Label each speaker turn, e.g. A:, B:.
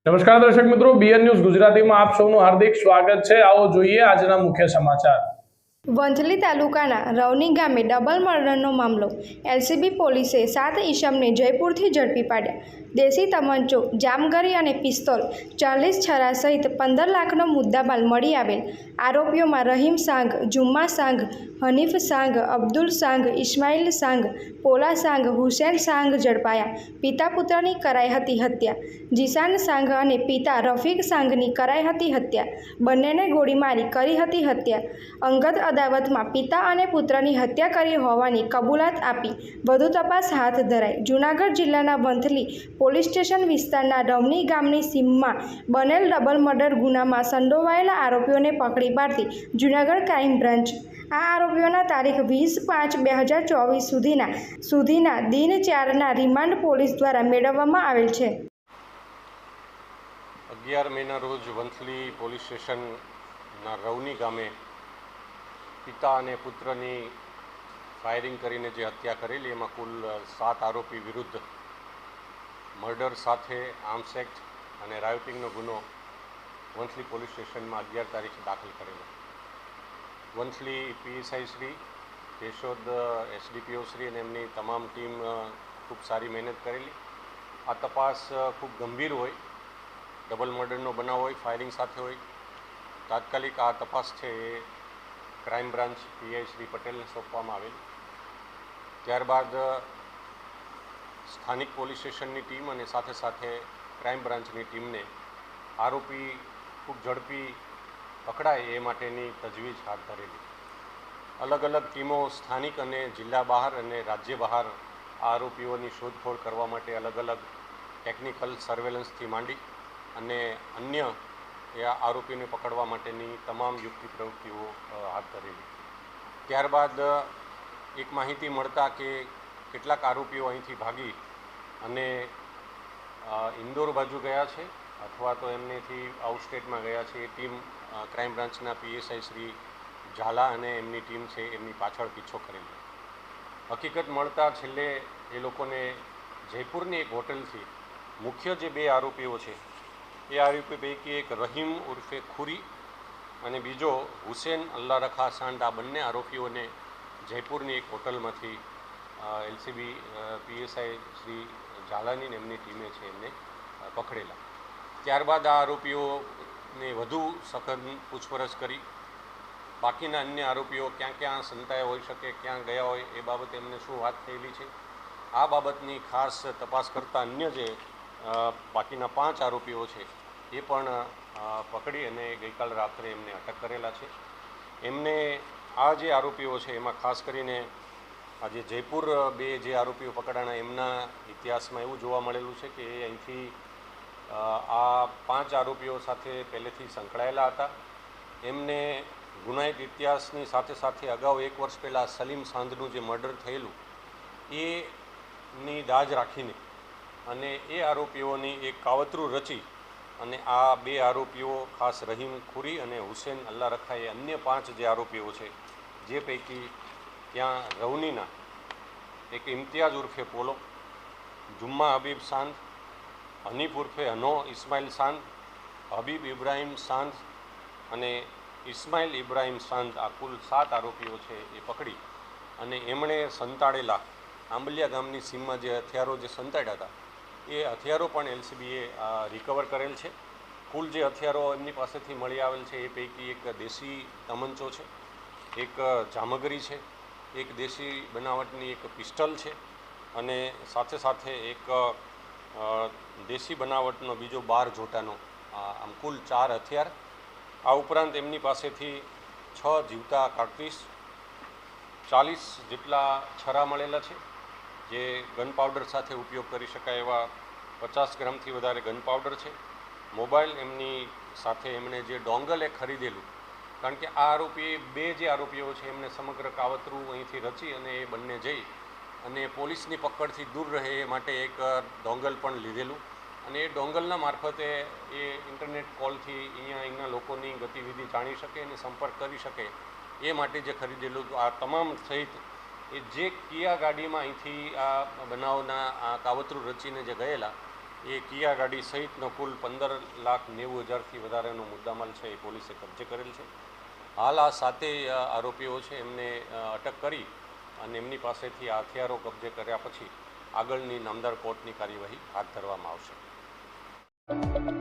A: નમસ્કાર દર્શક મિત્રો, બીએન ન્યૂઝ ગુજરાતીમાં આપ સૌનું હાર્દિક સ્વાગત છે। આવો જોઈએ આજના મુખ્ય સમાચાર।
B: વંથલી તાલુકાના રવની ગામે ડબલ મર્ડરનો મામલો। એલસીબી પોલીસે 7 ઈસમને જયપુરથી ઝડપી પાડ્યા। દેશી તમંચો, જામગરી અને પિસ્તોલ, 40 છરા સહિત 15 લાખનો મુદ્દામાલ મળી આવેલ। આરોપીઓમાં રહીમ સાંગ, જુમ્મા સાંગ, હનીફ સાંગ, અબ્દુલ સાંગ, ઇસ્માઇલ સાંગ, પોલા સાંગ, હુસૈન સાંગ ઝડપાયા। પિતા પુત્રની કરાઈ હતી હત્યા। જીશાન સાંગ અને પિતા રફીક સાંગની કરાઈ હતી હત્યા। બંનેને ગોળી મારી કરી હતી હત્યા। અંગત અદાવતમાં પિતા અને પુત્રની હત્યા કરી હોવાની કબૂલાત આપી વધુ તપાસ હાથ ધરાઈ। જૂનાગઢ જિલ્લાના વંથલી પોલીસ સ્ટેશન વિસ્તારના રવની ગામની સીમમાં બનેલ ડબલ મર્ડર ગુનામાં સંડોવાયેલા આરોપીઓને પકડી પાડતી જૂનાગઢ ક્રાઇમ બ્રાન્ચ આ આરોપીઓના તારીખ 20/5/2024 સુધીના દિન 4ના રિમાન્ડ પોલીસ દ્વારા મેળવવામાં આવેલ છે।
C: 11 મેના રોજ વંથલી પોલીસ સ્ટેશનના રવની ગામે પિતા અને પુત્રની ફાયરિંગ કરીને જે હત્યા કરેલી એમાં કુલ 7 આરોપી વિરુદ્ધ મર્ડર સાથે આર્મ્સ એક્ટ અને રાયોટિંગનો ગુનો વંથલી પોલીસ સ્ટેશનમાં 11 તારીખે દાખલ કરેલો। વંથલી પીએસઆઈ શ્રી, કેશોદ એસડીપીઓ શ્રી અને એમની તમામ ટીમ ખૂબ સારી મહેનત કરેલી। આ તપાસ ખૂબ ગંભીર હોય, ડબલ મર્ડરનો બનાવ હોય, ફાયરિંગ સાથે હોય, તાત્કાલિક આ તપાસ છે એ ક્રાઇમ બ્રાન્ચ પીઆઈ શ્રી પટેલને સોંપવામાં આવેલી। ત્યારબાદ સ્થાનિક પોલીસ સ્ટેશનની ટીમ અને સાથે સાથે ક્રાઇમ બ્રાન્ચની ટીમને આરોપી ખૂબ ઝડપી પકડાય એ માટેની તજવીજ હાથ ધરેલી। અલગ અલગ ટીમો સ્થાનિક અને જિલ્લા બહાર અને રાજ્ય બહાર આરોપીઓની શોધખોળ કરવા માટે અલગ અલગ ટેકનિકલ સર્વેલન્સથી માંડી અને અન્ય એ આરોપીને પકડવા માટેની તમામ યુક્તિ પ્રવૃત્તિઓ હાથ ધરેલી। ત્યારબાદ એક માહિતી મળતા કે કેટલાક આરોપીઓ અહીંથી ભાગી અને ઇન્દોર બાજુ ગયા છે અથવા તો એમનેથી આઉટ સ્ટેટમાં ગયા છે, એ ટીમ ક્રાઇમ બ્રાન્ચના પીએસઆઈ શ્રી ઝાલા અને એમની ટીમ છે એમની પાછળ પીછો કરેલો। હકીકત મળતા છેલ્લે એ લોકોને જયપુરની એક હોટલથી મુખ્ય જે 2 આરોપીઓ છે એ આરોપી પૈકી એક રહીમ ઉર્ફે ખુરી અને બીજો હુસેન અલ્લાહ રખા સાંડ, આ બંને આરોપીઓને જયપુરની એક હોટલમાંથી એલસીબી પીએસઆઈ શ્રી ઝાલાની એમની ટીમે છે એમને પકડેલા। ત્યારબાદ આ આરોપીઓને વધુ સઘન પૂછપરછ કરી બાકીના અન્ય આરોપીઓ ક્યાં ક્યાં સંતાયા હોઈ શકે, ક્યાં ગયા હોય, એ બાબતે એમને શું વાત થયેલી છે આ બાબતની ખાસ તપાસ કરતા અન્ય જે બાકીના 5 આરોપીઓ છે એ પણ પકડી અને ગઈકાલ રાત્રે એમને અટક કરેલા છે। એમને આ જે આરોપીઓ છે એમાં ખાસ કરીને આજે જયપુર 2 જે આરોપીઓ પકડાણા એમના ઇતિહાસમાં એવું જોવા મળેલું છે કે એ અહીંથી આ 5 આરોપીઓ સાથે પહેલેથી સંકળાયેલા હતા। એમને ગુનાહિત ઇતિહાસની સાથે સાથે અગાઉ 1 વર્ષ પહેલાં સલીમ સાંધનું જે મર્ડર થયેલું એની દાજ રાખીને અને એ આરોપીઓની એક કાવતરું રચી અને આ 2 આરોપીઓ ખાસ રહીમ ખુરી અને હુસેન અલ્લાહ રખા એ અન્ય 5 જે આરોપીઓ છે જે પૈકી ત્યાં રવનીના એક ઇમ્તિયાઝ ઉર્ફે પોલો, જુમ્મા હબીબ સાંધ, હનીફ ઉર્ફે હનો ઇસ્માઇલ સાંધ, હબીબ ઇબ્રાહીમ સાંધ અને ઇસ્માઇલ ઇબ્રાહીમ સાંધ, આ કુલ 7 આરોપીઓ છે એ પકડી અને એમણે સંતાડેલા આંબલિયા ગામની સીમમાં જે હથિયારો જે સંતાડ્યા હતા એ હથિયારો પણ એલસીબીએ રિકવર કરેલ છે। કુલ જે હથિયારો એમની પાસેથી મળી આવેલ છે એ પૈકી એક દેશી તમંચો છે, એક જામગરી છે, એક દેશી બનાવટની એક પિસ્ટલ છે અને સાથે સાથે એક દેશી બનાવટનો બીજો 12 જોટાનો, આમ કુલ 4 હથિયાર। આ ઉપરાંત એમની પાસેથી 6 જીવતા કારતૂસ, 40 જેટલા છરા મળેલા છે જે ગન પાવડર સાથે ઉપયોગ કરી શકાય એવા 50 ગ્રામથી વધારે ગન પાવડર છે। મોબાઈલ એમની સાથે એમણે જે ડોંગલ એ ખરીદેલું, કારણ કે આ આરોપી 2 જે આરોપીઓ છે એમને સમગ્ર કાવતરું અહીંથી રચી અને એ બંને જઈ અને પોલીસની પકડથી દૂર રહે એ માટે એક ડોંગલ પણ લીધેલું અને એ ડોંગલના મારફતે એ ઇન્ટરનેટ કોલથી અહીંના લોકોની ગતિવિધિ જાણી શકે અને સંપર્ક કરી શકે એ માટે જે ખરીદેલું આ તમામ સહિત એ જે કિયા ગાડીમાં અહીંથી આ બનાવના આ કાવતરું રચીને જે ગયેલા એ કિયા ગાડી સહિતનો કુલ 15,90,000થી વધારેનો મુદ્દામાલ છે એ પોલીસે કબજે કરેલ છે. હાલ આ સાતેય આરોપીઓ છે એમને અટક કરી અને એમની પાસેથી આ હથિયારો કબજે કર્યા પછી આગળની નામદાર કોર્ટની કાર્યવાહી હાથ ધરવામાં આવશે.